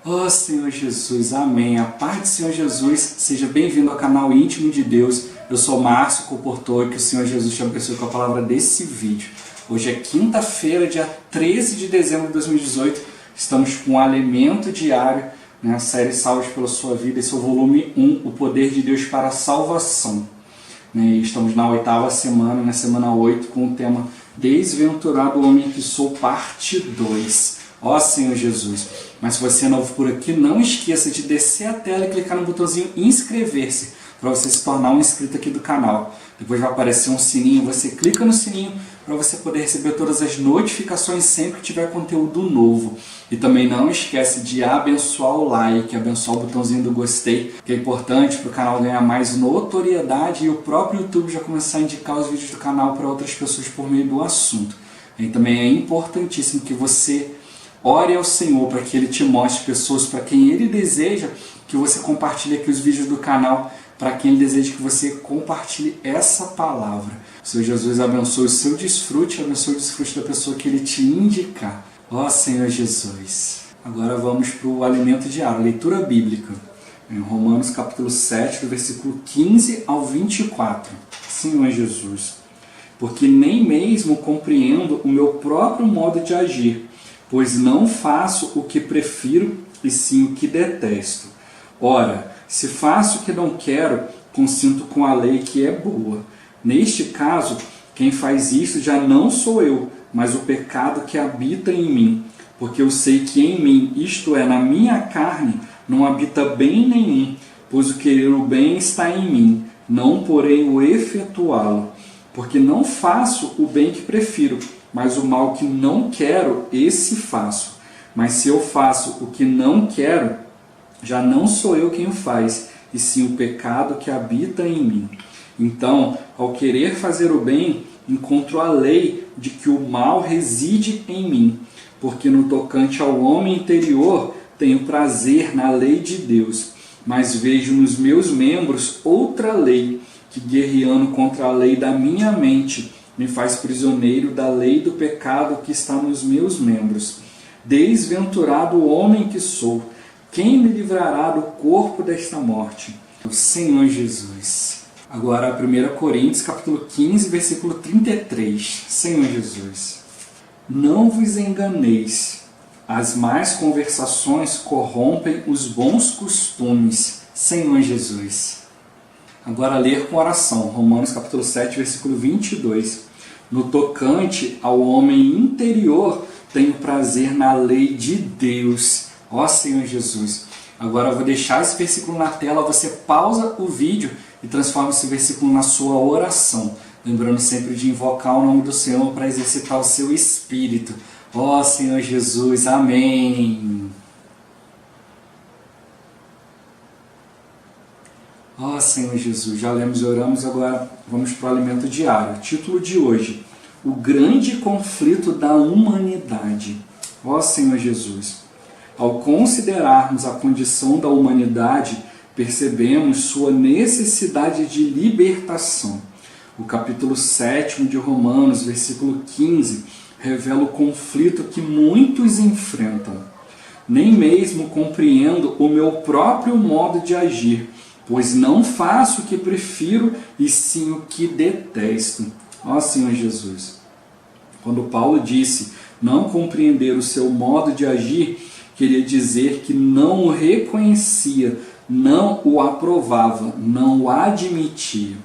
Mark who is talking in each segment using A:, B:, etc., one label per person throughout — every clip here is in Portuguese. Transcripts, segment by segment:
A: Oh Senhor Jesus, amém. A paz do Senhor Jesus, seja bem-vindo ao canal Íntimo de Deus. Eu sou Márcio Comportor e que o Senhor Jesus te abençoe com a palavra desse vídeo. Hoje é quinta-feira, dia 13 de dezembro de 2018. Estamos com o Alimento Diário, a série Salvos pela Sua Vida. Esse é o volume 1, O Poder de Deus para a Salvação. E estamos na oitava semana, na semana 8, com o tema Desventurado Homem que Sou, parte 2. Ó Senhor Jesus, mas se você é novo por aqui, não esqueça de descer a tela e clicar no botãozinho inscrever-se, para você se tornar um inscrito aqui do canal. Depois vai aparecer um sininho, você clica no sininho para você poder receber todas as notificações sempre que tiver conteúdo novo. E também não esquece de abençoar o like, abençoar o botãozinho do gostei, que é importante para o canal ganhar mais notoriedade e o próprio YouTube já começar a indicar os vídeos do canal para outras pessoas por meio do assunto. E também é importantíssimo que você ore ao Senhor para que Ele te mostre pessoas para quem Ele deseja que você compartilhe aqui os vídeos do canal, para quem Ele deseja que você compartilhe essa palavra. O Senhor Jesus abençoe o seu desfrute, abençoe o desfrute da pessoa que Ele te indicar. Ó Senhor Jesus. Agora vamos para o alimento diário, leitura bíblica. Em Romanos capítulo 7, do versículo 15 ao 24. Senhor Jesus, porque nem mesmo compreendo o meu próprio modo de agir, pois não faço o que prefiro, e sim o que detesto. Ora, se faço o que não quero, consinto com a lei que é boa. Neste caso, quem faz isso já não sou eu, mas o pecado que habita em mim. Porque eu sei que em mim, isto é, na minha carne, não habita bem nenhum, pois o querer o bem está em mim, não porém o efetuá-lo. Porque não faço o bem que prefiro, mas o mal que não quero, esse faço. Mas se eu faço o que não quero, já não sou eu quem o faz, e sim o pecado que habita em mim. Então, ao querer fazer o bem, encontro a lei de que o mal reside em mim, porque no tocante ao homem interior tenho prazer na lei de Deus, mas vejo nos meus membros outra lei, que guerreando contra a lei da minha mente, me faz prisioneiro da lei do pecado que está nos meus membros. Desventurado o homem que sou, quem me livrará do corpo desta morte? O Senhor Jesus. Agora 1 Coríntios capítulo 15, versículo 33. Senhor Jesus. Não vos enganeis, as más conversações corrompem os bons costumes. Senhor Jesus. Agora ler com oração, Romanos capítulo 7, versículo 22. No tocante ao homem interior, tenho prazer na lei de Deus. Ó Senhor Jesus. Agora eu vou deixar esse versículo na tela, você pausa o vídeo e transforma esse versículo na sua oração. Lembrando sempre de invocar o nome do Senhor para exercitar o seu espírito. Ó Senhor Jesus, amém. Ó Senhor Jesus, já lemos e oramos, agora vamos para o alimento diário. Título de hoje, o grande conflito da humanidade. Ó Senhor Jesus, ao considerarmos a condição da humanidade, percebemos sua necessidade de libertação. O capítulo 7 de Romanos, versículo 15, revela o conflito que muitos enfrentam. Nem mesmo compreendo o meu próprio modo de agir, pois não faço o que prefiro, e sim o que detesto. Ó Senhor Jesus. Quando Paulo disse não compreender o seu modo de agir, queria dizer que não o reconhecia, não o aprovava, não o admitia.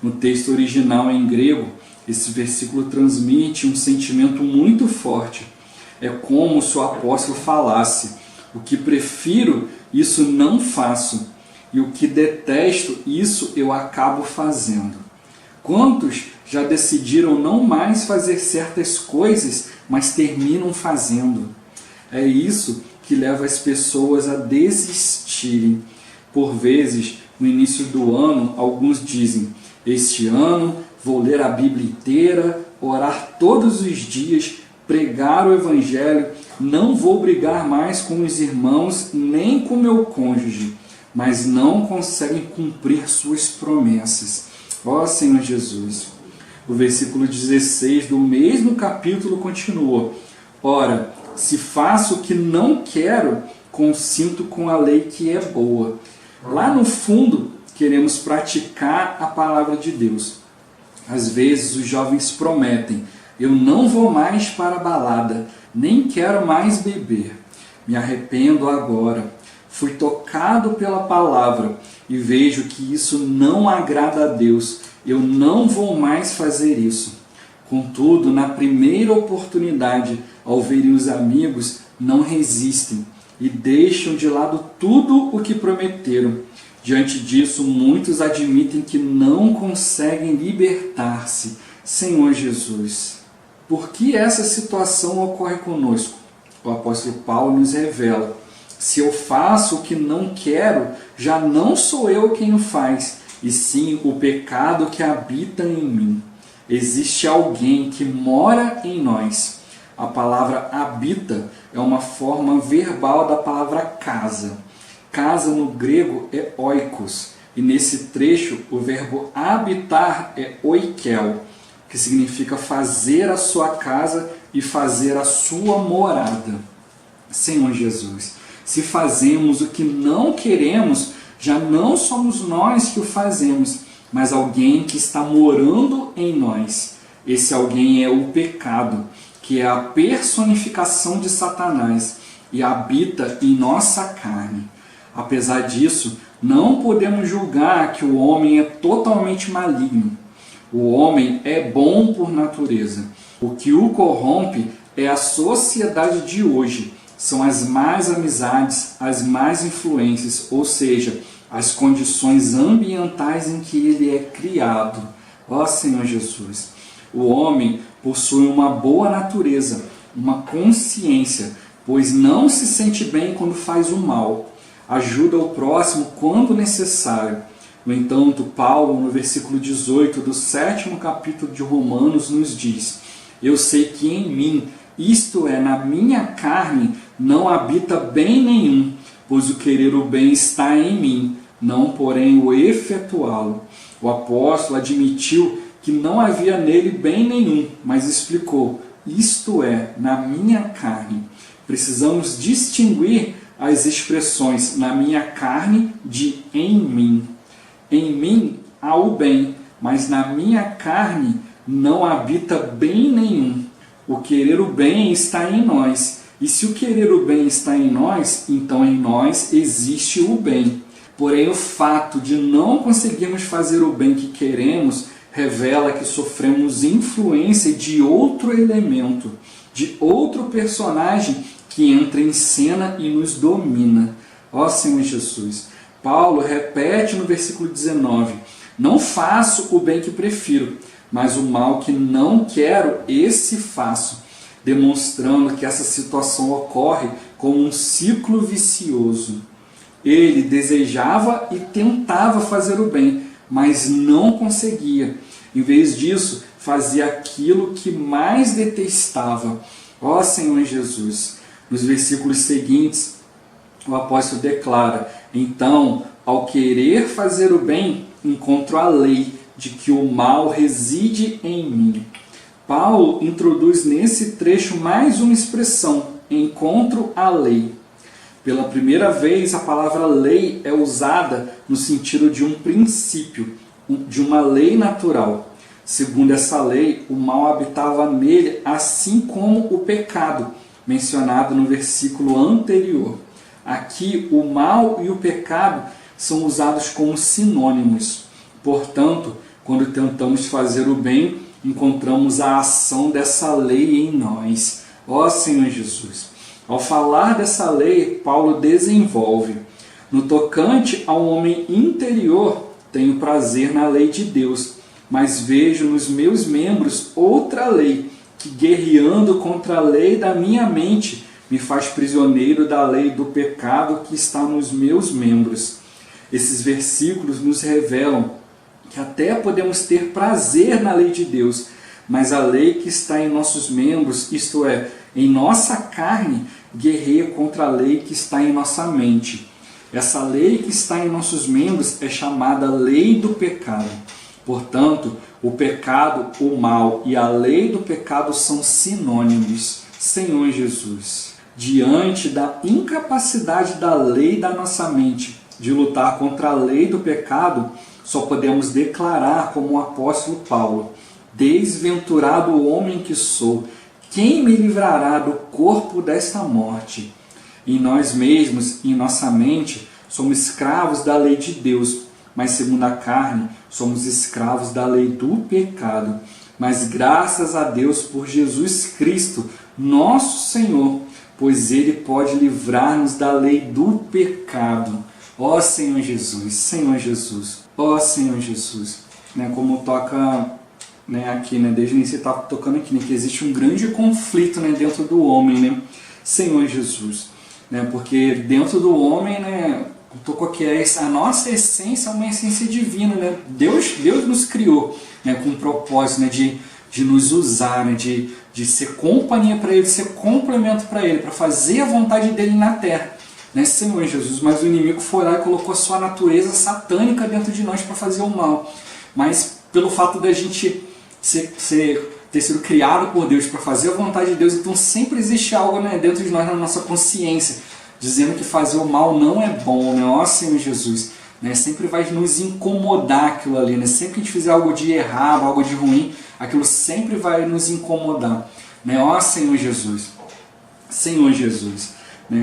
A: No texto original em grego, esse versículo transmite um sentimento muito forte. É como se o apóstolo falasse: o que prefiro, isso não faço, e o que detesto, isso eu acabo fazendo. Quantos já decidiram não mais fazer certas coisas, mas terminam fazendo? É isso que leva as pessoas a desistirem. Por vezes, no início do ano, alguns dizem: este ano vou ler a Bíblia inteira, orar todos os dias, pregar o Evangelho, não vou brigar mais com os irmãos, nem com meu cônjuge, mas não conseguem cumprir suas promessas. Ó Senhor Jesus. O versículo 16 do mesmo capítulo continua: ora, se faço o que não quero, consinto com a lei que é boa. Lá no fundo, queremos praticar a palavra de Deus. Às vezes os jovens prometem: eu não vou mais para a balada, nem quero mais beber. Me arrependo agora. Fui tocado pela palavra e vejo que isso não agrada a Deus. Eu não vou mais fazer isso. Contudo, na primeira oportunidade, ao verem os amigos, não resistem e deixam de lado tudo o que prometeram. Diante disso, muitos admitem que não conseguem libertar-se. Senhor Jesus, por que essa situação ocorre conosco? O apóstolo Paulo nos revela: se eu faço o que não quero, já não sou eu quem o faz, e sim o pecado que habita em mim. Existe alguém que mora em nós. A palavra habita é uma forma verbal da palavra casa. Casa no grego é oikos, e nesse trecho o verbo habitar é oikel, que significa fazer a sua casa e fazer a sua morada. Senhor Jesus, se fazemos o que não queremos, já não somos nós que o fazemos, mas alguém que está morando em nós. Esse alguém é o pecado, que é a personificação de Satanás e habita em nossa carne. Apesar disso, não podemos julgar que o homem é totalmente maligno. O homem é bom por natureza. O que o corrompe é a sociedade de hoje. São as más amizades, as más influências, ou seja, as condições ambientais em que ele é criado. Ó Senhor Jesus, o homem possui uma boa natureza, uma consciência, pois não se sente bem quando faz o mal. Ajuda o próximo quando necessário. No entanto, Paulo, no versículo 18 do 7º capítulo de Romanos, nos diz: eu sei que em mim, isto é, na minha carne, não habita bem nenhum, pois o querer o bem está em mim, não porém o efetuá-lo. O apóstolo admitiu que não havia nele bem nenhum, mas explicou: isto é, na minha carne. Precisamos distinguir as expressões na minha carne de em mim. Em mim há o bem, mas na minha carne não habita bem nenhum. O querer o bem está em nós. E se o querer o bem está em nós, então em nós existe o bem. Porém, o fato de não conseguirmos fazer o bem que queremos revela que sofremos influência de outro elemento, de outro personagem que entra em cena e nos domina. Ó Senhor Jesus, Paulo repete no versículo 19: não faço o bem que prefiro, mas o mal que não quero, esse faço, demonstrando que essa situação ocorre como um ciclo vicioso. Ele desejava e tentava fazer o bem, mas não conseguia. Em vez disso, fazia aquilo que mais detestava. Ó Senhor Jesus, nos versículos seguintes, o apóstolo declara: então, ao querer fazer o bem, encontro a lei de que o mal reside em mim. Paulo introduz nesse trecho mais uma expressão: encontro a lei. Pela primeira vez, a palavra lei é usada no sentido de um princípio, de uma lei natural. Segundo essa lei, o mal habitava nele, assim como o pecado, mencionado no versículo anterior. Aqui, o mal e o pecado são usados como sinônimos. Portanto, quando tentamos fazer o bem, encontramos a ação dessa lei em nós. Ó Senhor Jesus! Ao falar dessa lei, Paulo desenvolve: no tocante ao homem interior, tenho prazer na lei de Deus, mas vejo nos meus membros outra lei, que guerreando contra a lei da minha mente, me faz prisioneiro da lei do pecado que está nos meus membros. Esses versículos nos revelam que até podemos ter prazer na lei de Deus, mas a lei que está em nossos membros, isto é, em nossa carne, guerreia contra a lei que está em nossa mente. Essa lei que está em nossos membros é chamada lei do pecado. Portanto, o pecado, o mal e a lei do pecado são sinônimos. Senhor Jesus, diante da incapacidade da lei da nossa mente de lutar contra a lei do pecado, só podemos declarar como o apóstolo Paulo: desventurado homem que sou, quem me livrará do corpo desta morte? Em nós mesmos, em nossa mente, somos escravos da lei de Deus, mas segundo a carne, somos escravos da lei do pecado. Mas graças a Deus por Jesus Cristo, nosso Senhor, pois Ele pode livrar-nos da lei do pecado. Ó Senhor Jesus, Senhor Jesus, ó Senhor Jesus. Como toca aqui, desde o início está tocando aqui, que existe um grande conflito dentro do homem, Senhor Jesus. Porque dentro do homem, tocou aqui, a nossa essência é uma essência divina. Deus nos criou com um propósito de nos usar, de ser companhia para Ele, de ser complemento para Ele, para fazer a vontade dEle na terra. Senhor Jesus, mas o inimigo foi lá e colocou a sua natureza satânica dentro de nós para fazer o mal. Mas pelo fato da gente ter sido criado por Deus para fazer a vontade de Deus, então sempre existe algo dentro de nós, na nossa consciência, dizendo que fazer o mal não é bom, ó Senhor Jesus. Sempre vai nos incomodar aquilo ali, sempre que a gente fizer algo de errado, algo de ruim, aquilo sempre vai nos incomodar, ó Senhor Jesus. Senhor Jesus,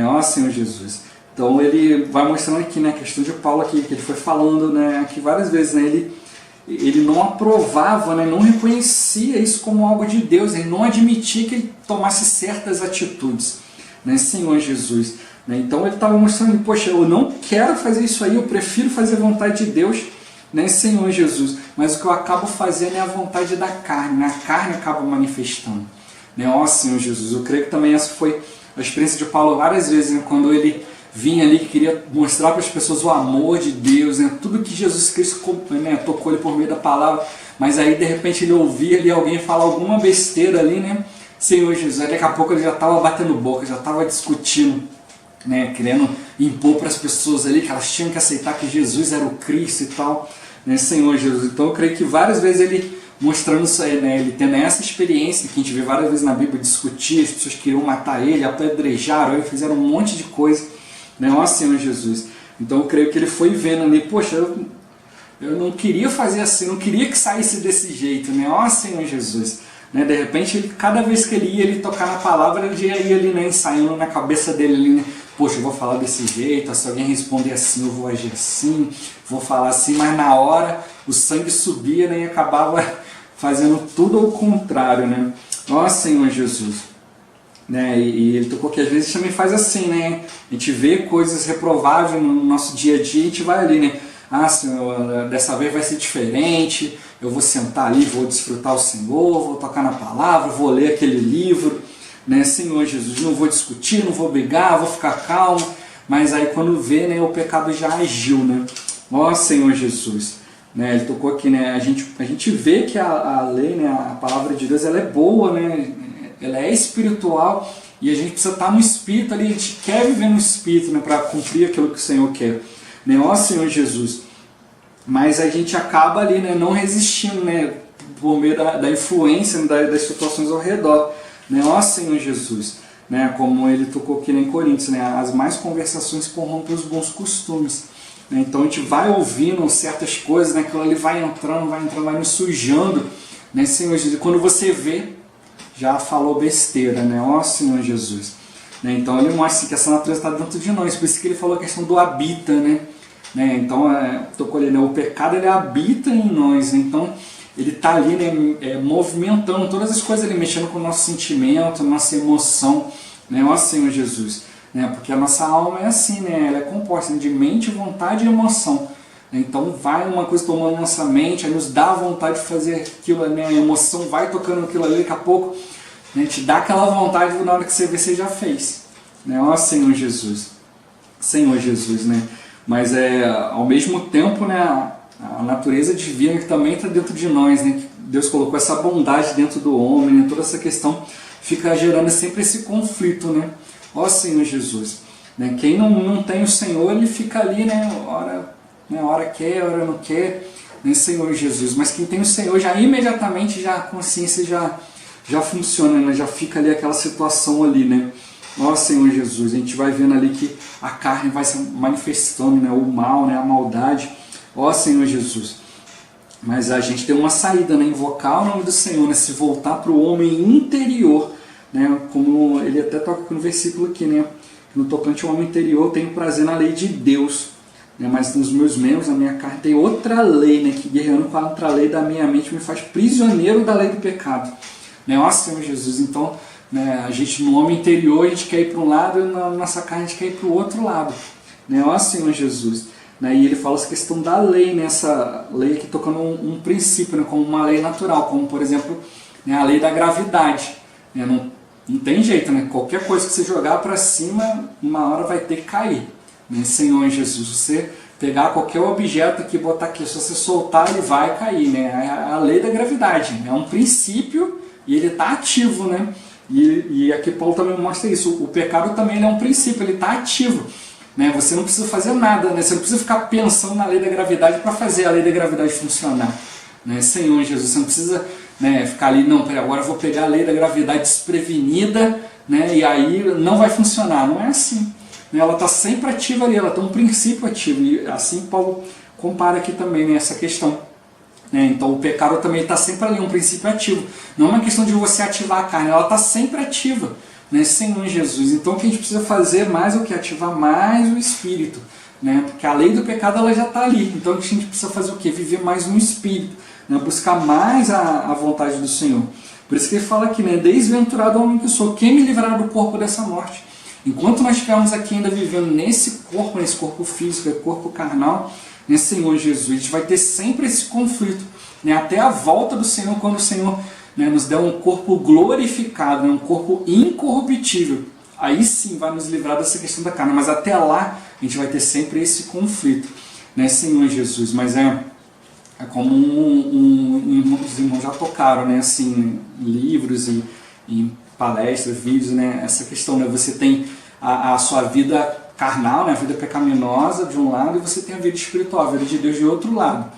A: ó Senhor Jesus. Então ele vai mostrando aqui, a questão de Paulo aqui, que ele foi falando aqui várias vezes, ele não aprovava, não reconhecia isso como algo de Deus, ele não admitia que ele tomasse certas atitudes, Senhor Jesus. Então ele estava mostrando, poxa, eu não quero fazer isso aí, eu prefiro fazer a vontade de Deus, Senhor Jesus, mas o que eu acabo fazendo é a vontade da carne, a carne acaba manifestando, ó Senhor Jesus. Eu creio que também essa foi a experiência de Paulo várias vezes, quando ele vinha ali, que queria mostrar para as pessoas o amor de Deus, tudo que Jesus Cristo tocou ele por meio da palavra, mas aí de repente ele ouvia ali alguém falar alguma besteira ali, Senhor Jesus, aí daqui a pouco ele já estava batendo boca, já estava discutindo, querendo impor para as pessoas ali que elas tinham que aceitar que Jesus era o Cristo e tal, Senhor Jesus. Então eu creio que várias vezes ele mostrando isso aí, ele tendo essa experiência que a gente vê várias vezes na Bíblia, discutir, as pessoas queriam matar ele, apedrejaram ele, fizeram um monte de coisa, ó Senhor Jesus. Então eu creio que ele foi vendo ali, poxa, eu não queria fazer assim, não queria que saísse desse jeito, ó Senhor Jesus. De repente, cada vez que ele ia tocar na palavra, ele ia ali, ensaiando na cabeça dele ali, poxa, eu vou falar desse jeito, se alguém responder assim, eu vou agir assim, vou falar assim, mas na hora o sangue subia, e acabava fazendo tudo ao contrário, ó Senhor Jesus. E ele tocou que às vezes também faz assim, a gente vê coisas reprováveis no nosso dia a dia, e a gente vai ali, Senhor, dessa vez vai ser diferente, eu vou sentar ali, vou desfrutar o Senhor, vou tocar na palavra, vou ler aquele livro, Senhor Jesus, não vou discutir, não vou brigar, vou ficar calmo, mas aí quando vê, o pecado já agiu, ó Senhor Jesus. Ele tocou aqui, a gente vê que a lei, a palavra de Deus, ela é boa, ela é espiritual, e a gente precisa estar no Espírito ali, a gente quer viver no Espírito, para cumprir aquilo que o Senhor quer, ó Senhor Jesus. Mas a gente acaba ali, não resistindo, por meio da influência, das situações ao redor, ó Senhor Jesus. Como ele tocou aqui em Coríntios, as más conversações corrompem os bons costumes. Então a gente vai ouvindo certas coisas, aquilo ali vai entrando, vai nos sujando, Senhor Jesus. E quando você vê, já falou besteira, ó Senhor Jesus. Então ele mostra que essa natureza está dentro de nós, por isso que ele falou a questão do habita, Então, tocou ali, o pecado ele habita em nós, então ele está ali movimentando todas as coisas ali, mexendo com o nosso sentimento, nossa emoção, ó Senhor Jesus. Porque a nossa alma é assim, ela é composta de mente, vontade e emoção. Então vai uma coisa tomando nossa mente, aí nos dá vontade de fazer aquilo, a emoção vai tocando aquilo ali, daqui a pouco te dá aquela vontade, na hora que você vê, você já fez. Ó Senhor Jesus. Senhor Jesus, Mas ao mesmo tempo, a natureza divina que também está dentro de nós, que Deus colocou essa bondade dentro do homem, toda essa questão fica gerando sempre esse conflito, ó Senhor Jesus. Quem não tem o Senhor, ele fica ali, hora quer, hora não quer, Senhor Jesus. Mas quem tem o Senhor, já imediatamente já a consciência já funciona, já fica ali aquela situação ali, Ó Senhor Jesus, a gente vai vendo ali que a carne vai se manifestando, né, o mal, né, a maldade. Ó Senhor Jesus, mas a gente tem uma saída, né, invocar o nome do Senhor, né, se voltar para o homem interior, né, como ele até toca aqui no versículo aqui, né, no tocante ao homem interior, eu tenho prazer na lei de Deus, né, mas nos meus membros, na minha carne, tem outra lei, né, que guerreando contra a lei da minha mente me faz prisioneiro da lei do pecado. Né, ó Senhor Jesus, então, né, a gente no homem interior a gente quer ir para um lado e na nossa carne a gente quer ir para o outro lado. Né, ó Senhor Jesus. Né, e ele fala essa questão da lei, né, essa lei aqui tocando um princípio, né, como uma lei natural, como por exemplo, né, a lei da gravidade. Né, não tem jeito, né, qualquer coisa que você jogar para cima, uma hora vai ter que cair. Né, Senhor Jesus, você pegar qualquer objeto aqui e botar aqui, se você soltar ele vai cair. Né, é a lei da gravidade, é um princípio e ele está ativo, né? E aqui Paulo também mostra isso. O pecado também ele é um princípio, ele está ativo. Né? Você não precisa fazer nada, né? Você não precisa ficar pensando na lei da gravidade para fazer a lei da gravidade funcionar. Né? Senhor Jesus, você não precisa, né, ficar ali, não, agora eu vou pegar a lei da gravidade desprevenida, né, e aí não vai funcionar. Não é assim. Né? Ela está sempre ativa ali, ela tem um princípio ativo. E assim Paulo compara aqui também, né, essa questão. Então o pecado também está sempre ali, um princípio ativo. Não é uma questão de você ativar a carne, ela está sempre ativa, né? Senhor Jesus. Então o que a gente precisa fazer mais é o que? Ativar mais o Espírito. Né? Porque a lei do pecado ela já está ali. Então a gente precisa fazer o quê? Viver mais no Espírito. Né? Buscar mais a vontade do Senhor. Por isso que ele fala aqui, né? Desventurado homem que sou, quem me livrará do corpo dessa morte? Enquanto nós estivermos aqui ainda vivendo nesse corpo físico, corpo carnal, né, Senhor Jesus, a gente vai ter sempre esse conflito, né, até a volta do Senhor, quando o Senhor, né, nos der um corpo glorificado, né, um corpo incorruptível. Aí sim vai nos livrar dessa questão da carne, mas até lá a gente vai ter sempre esse conflito, né, Senhor Jesus. Mas é como os irmãos já tocaram, né, assim, em livros e em palestras, vídeos, né, essa questão, né, você tem a sua vida carnal, né, a vida pecaminosa de um lado, e você tem a vida espiritual, a vida de Deus de outro lado.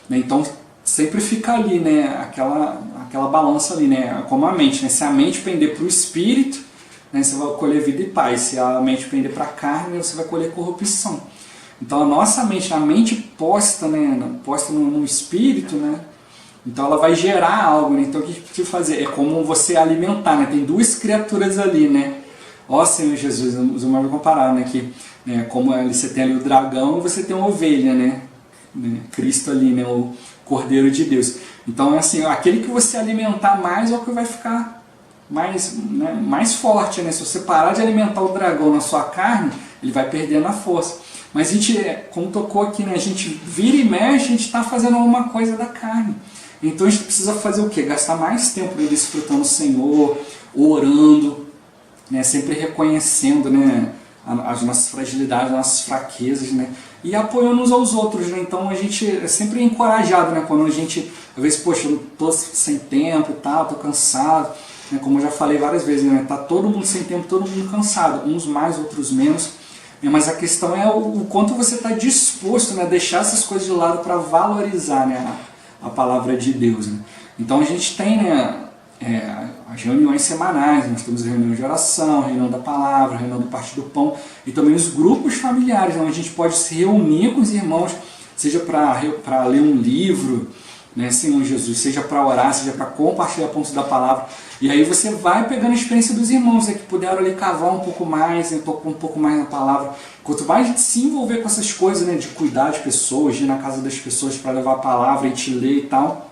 A: Né? Então sempre fica ali, né, aquela balança ali, né, como a mente. Né? Se a mente pender para o espírito, né, você vai colher vida e paz. Se a mente pender para a carne, você vai colher corrupção. Então a nossa mente, a mente posta, né, posta no espírito, né, então ela vai gerar algo. Né? Então o que a gente precisa fazer? É como você alimentar. Né? Tem duas criaturas ali, né? Ó Senhor Jesus, os irmãos vão comparar, né, que, né, como você tem ali o dragão e você tem uma ovelha, né, Cristo ali, né, o Cordeiro de Deus. Então é assim, aquele que você alimentar mais é o que vai ficar mais, né, mais forte. Né? Se você parar de alimentar o dragão na sua carne, ele vai perdendo a força. Mas a gente, como tocou aqui, né, a gente vira e mexe, a gente está fazendo alguma coisa da carne. Então a gente precisa fazer o quê? Gastar mais tempo desfrutando o Senhor, orando, né, sempre reconhecendo, né, as nossas fragilidades, as nossas fraquezas, né, e apoiando uns aos outros. Né, então a gente é sempre encorajado, né, quando a gente, às vezes, poxa, eu estou sem tempo e tal, estou cansado, né, como eu já falei várias vezes, né, tá todo mundo sem tempo, todo mundo cansado, uns mais, outros menos, né, mas a questão é o quanto você está disposto, né, a deixar essas coisas de lado para valorizar, né, a palavra de Deus. Né. Então a gente tem, né, as reuniões semanais, nós temos a reunião de oração, a reunião da palavra, a reunião do partir do pão, e também os grupos familiares, onde a gente pode se reunir com os irmãos, seja para ler um livro, né, Senhor Jesus, seja para orar, seja para compartilhar pontos da palavra. E aí você vai pegando a experiência dos irmãos, né, que puderam ali cavar um pouco mais, né, tocar um pouco mais na palavra. Quanto mais a gente se envolver com essas coisas, né, de cuidar de pessoas, de ir na casa das pessoas para levar a palavra, a gente ler e tal,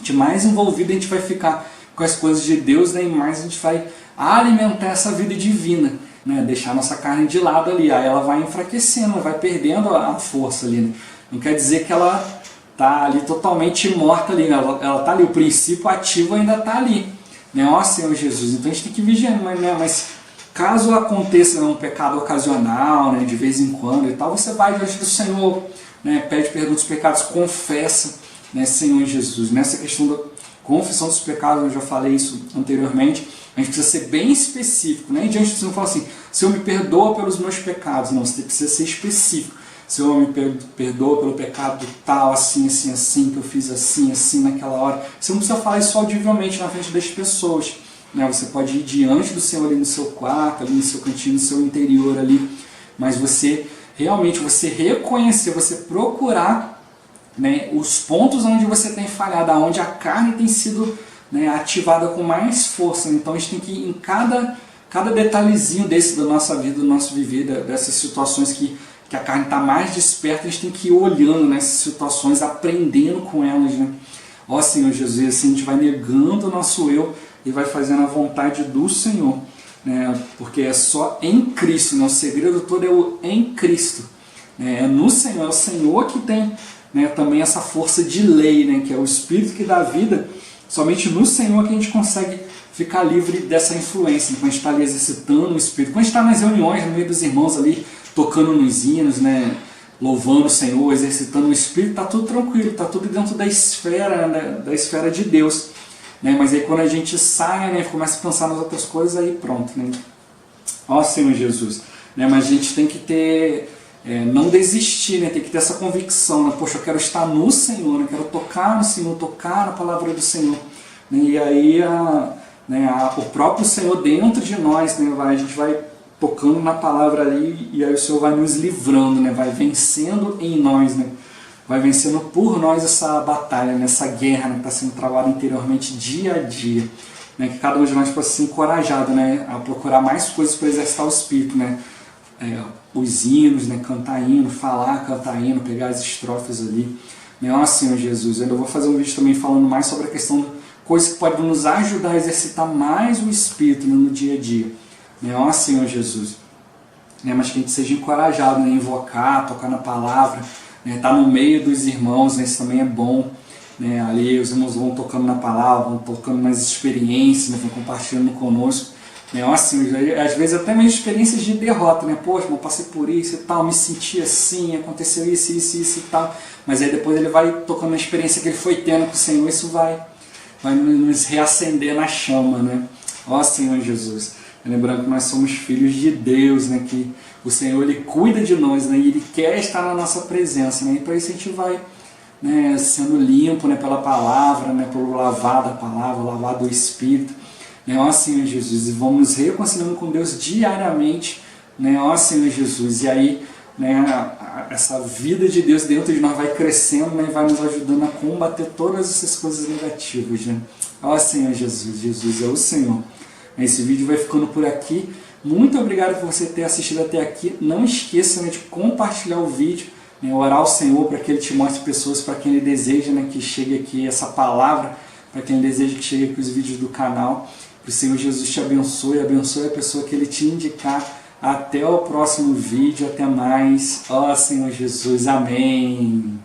A: de mais envolvido a gente vai ficar com as coisas de Deus, né, e mais a gente vai alimentar essa vida divina, né, deixar a nossa carne de lado ali. Aí ela vai enfraquecendo, vai perdendo a força ali. Né. Não quer dizer que ela está ali totalmente morta ali, né, ela está ali, o princípio ativo ainda está ali. Né, ó Senhor Jesus, então a gente tem que vigiar, mas caso aconteça, né, um pecado ocasional, né, de vez em quando e tal, você vai diante do Senhor, né, pede perdão dos pecados, confessa, né, Senhor Jesus. Nessa questão da confissão dos pecados, eu já falei isso anteriormente, a gente precisa ser bem específico, né? E diante do Senhor fala assim, Senhor, me perdoa pelos meus pecados. Não, você precisa ser específico. Senhor, me perdoa pelo pecado tal, assim, assim, assim, que eu fiz assim, assim, naquela hora. Você não precisa falar isso audivelmente na frente das pessoas, né? Você pode ir diante do Senhor ali no seu quarto, ali no seu cantinho, no seu interior ali, mas você realmente, você reconhecer, você procurar, né, os pontos onde você tem falhado, onde a carne tem sido, né, ativada com mais força. Então a gente tem que ir em cada detalhezinho desse da nossa vida, do nosso viver, dessas situações que a carne está mais desperta, a gente tem que ir olhando nessas situações, aprendendo com elas, né? Ó Senhor Jesus, assim a gente vai negando o nosso eu e vai fazendo a vontade do Senhor, né? Porque é só em Cristo, né? O segredo todo é o em Cristo, né? É no Senhor, é o Senhor que tem, né, também essa força de lei, né, que é o Espírito que dá vida. Somente no Senhor que a gente consegue ficar livre dessa influência, né? Quando a gente está ali exercitando o Espírito, quando a gente está nas reuniões, no meio dos irmãos ali, tocando nos hinos, né, louvando o Senhor, exercitando o Espírito, está tudo tranquilo, está tudo dentro da esfera, né, da esfera de Deus, né? Mas aí quando a gente sai, né, começa a pensar nas outras coisas, aí pronto, né? Ó Senhor Jesus, né? Mas a gente tem que ter, não desistir, né? Tem que ter essa convicção, né? Poxa, eu quero estar no Senhor, né? Quero tocar no Senhor, tocar na palavra do Senhor, né? E aí o próprio Senhor dentro de nós, né, a gente vai tocando na palavra ali, e aí o Senhor vai nos livrando, né, vai vencendo em nós, né, vai vencendo por nós essa batalha, né, essa guerra, né, que está sendo travada interiormente dia a dia, né, que cada um de nós possa ser encorajado, né, a procurar mais coisas para exercitar o Espírito, né, os hinos, né, cantar hino, falar, cantar hino, pegar as estrofes ali, né, ó Senhor Jesus. Eu vou fazer um vídeo também falando mais sobre a questão de coisas que podem nos ajudar a exercitar mais o Espírito, né, no dia a dia, né, ó Senhor Jesus, né, mas que a gente seja encorajado, né, invocar, tocar na palavra, né, estar no meio dos irmãos, né, isso também é bom, né, ali os irmãos vão tocando na palavra, vão tocando nas experiências, né, vão compartilhando conosco, né, ó Senhor, às vezes até mesmo experiências de derrota, né, poxa, eu passei por isso e tal, me senti assim, aconteceu isso e tal, mas aí depois ele vai tocando na experiência que ele foi tendo com o Senhor, isso vai nos reacender na chama, né, ó Senhor Jesus. Lembrando que nós somos filhos de Deus, né? Que o Senhor Ele cuida de nós, né? E Ele quer estar na nossa presença, né? E para isso a gente vai, né, sendo limpo, né, pela palavra, né, pelo lavar da palavra, lavar do Espírito, né? Ó Senhor Jesus, e vamos nos reconciliando com Deus diariamente, né? Ó Senhor Jesus, e aí, né, essa vida de Deus dentro de nós vai crescendo, né, e vai nos ajudando a combater todas essas coisas negativas, né? Ó Senhor Jesus, Jesus é o Senhor. Esse vídeo vai ficando por aqui. Muito obrigado por você ter assistido até aqui. Não esqueça, né, de compartilhar o vídeo, né, orar ao Senhor para que Ele te mostre pessoas para quem Ele deseja, né, que chegue aqui essa palavra, para quem Ele deseja que chegue aqui os vídeos do canal. Que o Senhor Jesus te abençoe, abençoe a pessoa que Ele te indicar. Até o próximo vídeo, até mais. Ó Senhor Jesus, amém.